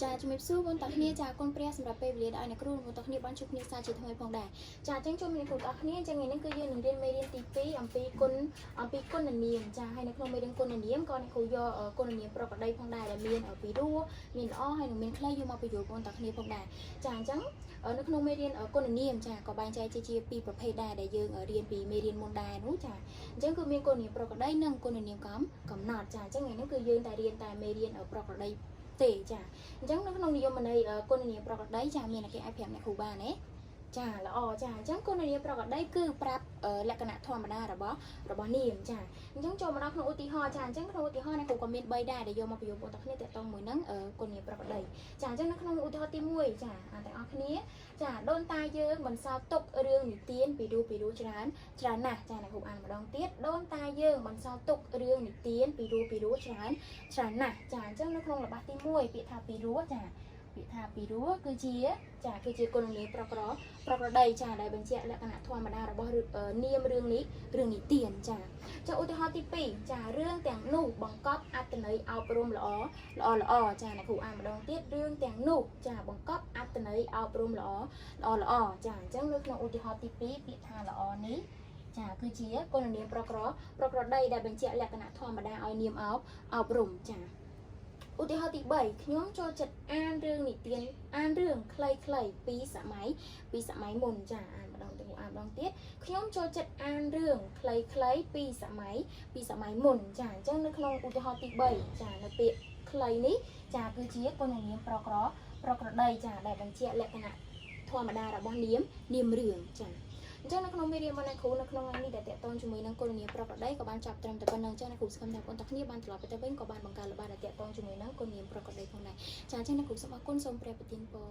ចាជំរាបសួរបងប្អូនគ្នាចាកូនព្រះសម្រាប់ពេលវេលាដល់អ្នកគ្រូបងប្អូនគ្នាបានជួបគ្នាសាជាថ្មីផងដែរចាអញ្ចឹងចូលមានគ្រូបងប្អូនគ្នាអញ្ចឹងថ្ងៃនេះគឺយើងនឹងរៀនមេរៀនទី2អំពីគុណនាមចាហើយនៅក្នុងមេរៀនគុណនាមក៏អ្នកគ្រូយកគុណនាមប្រកបដីផងដែរដែលមានពីរោះមានល្អហើយនឹងមានខ្លីយកមកបញ្យល់បងប្អូនគ្នាផងដែរចាអញ្ចឹងនៅក្នុងមេរៀនគុណនាមចាក៏បែងចែកជាពីរប្រភេទដែរដែលយើងរៀនពីមេរៀនមុនដែរនោះចាអញ្ចឹងគឺមានគុណនាមប្រកបដីនិងគុណនាមកំណត់ចាអញ្ចឹងថ្ងៃនេះគឺយើងតែរៀនតែមេរៀនប្រកបដីទេចាអញ្ចឹងនៅក្នុងនិយមន័យគុណនាមប្រកបដីចាមានគេអាចប្រាប់អ្នកគ្រូបានទេចាល្អចាអញ្ចឹងគុណនាមប្រកបដីគឺប្រាប់លក្ខណៈធម្មតារបស់នាមចាអញ្ចឹងចូលមកដល់ក្នុងឧទាហរណ៍ចាអញ្ចឹងក្នុងឧទាហរណ៍អ្នកគ្រូក៏មាន3ដែរដែលយកមកបញ្យល់បងប្អូនគ្នាតើតោះមួយហ្នឹងគុណនាមប្រកបដីចាអញ្ចឹងនៅក្នុងឧទាហរណ៍ទី1ចាទាំងអស់គ្នាចាដូនតាយើងបន្សល់ទុករឿងនិទានពីរោះច្រើនណាស់ចាអ្នកគ្រូអានម្ដងទៀតដូនតាយើងបន្សល់ទុករឿងនិទានពីរោះច្រើនណាស់ចាអញ្ចឹងនៅក្នុងល្បះទី1ពាក្យថាពីរោះចាពាក្យថាពីរោះគឺជាគុណនាមប្រកបដីចាដែលបញ្ជាក់លក្ខណៈធម្មតារបស់នាមរឿងនិទានចាចុះឧទាហរណ៍ទី2ចារឿងទាំងនោះបង្កប់អត្ថន័យអប់រំល្អចាអ្នកគ្រូអានម្ដងទៀតរឿងទាំងនោះចាបង្កប់អត្ថន័យអប់រំល្អចាអញ្ចឹងនៅក្នុងឧទាហរណ៍ទី2ពាក្យថាល្អនេះចាគឺជាគុណនាមប្រកបដីដែលបញ្ជាក់លក្ខណៈធម្មតាឲ្យនាមអប់រំចាឧទាហរណ៍ទី3ខ្ញុំចូលចិត្តអានរឿងនិទានអានរឿងខ្លីៗពីសម័យមុនចាអានម្ដងទៀតខ្ញុំចូលចិត្តអានរឿងខ្លីៗពីសម័យមុនចាអញ្ចឹងនៅក្នុងឧទាហរណ៍ទី3ចានៅពាក្យខ្លីនេះចាគឺជាគុណនាមប្រកបដីចាដែលបញ្ជាក់លក្ខណៈធម្មតារបស់នាមរឿងចាអញ្ចឹងនៅក្នុងមេរៀនរបស់អ្នកគ្រូនៅក្នុងថ្ងៃនេះដែលតកតងជាមួយនឹងគុណនាមប្រកបដីក៏បានចាប់ត្រឹមតែប៉ុណ្្នឹងអញ្ចឹងអ្នកគ្រូសង្ឃឹមថាបងប្អូនគ្នាបានត្រឡប់ទៅវិញក៏បានបង្កើតល្បះដែលតកតងជាមួយនឹងគុណនាមប្រកបដីផងដែរចាអញ្ចឹងអ្នកគ្រូសូមអរគុណសូមព្រះប្រទានពរ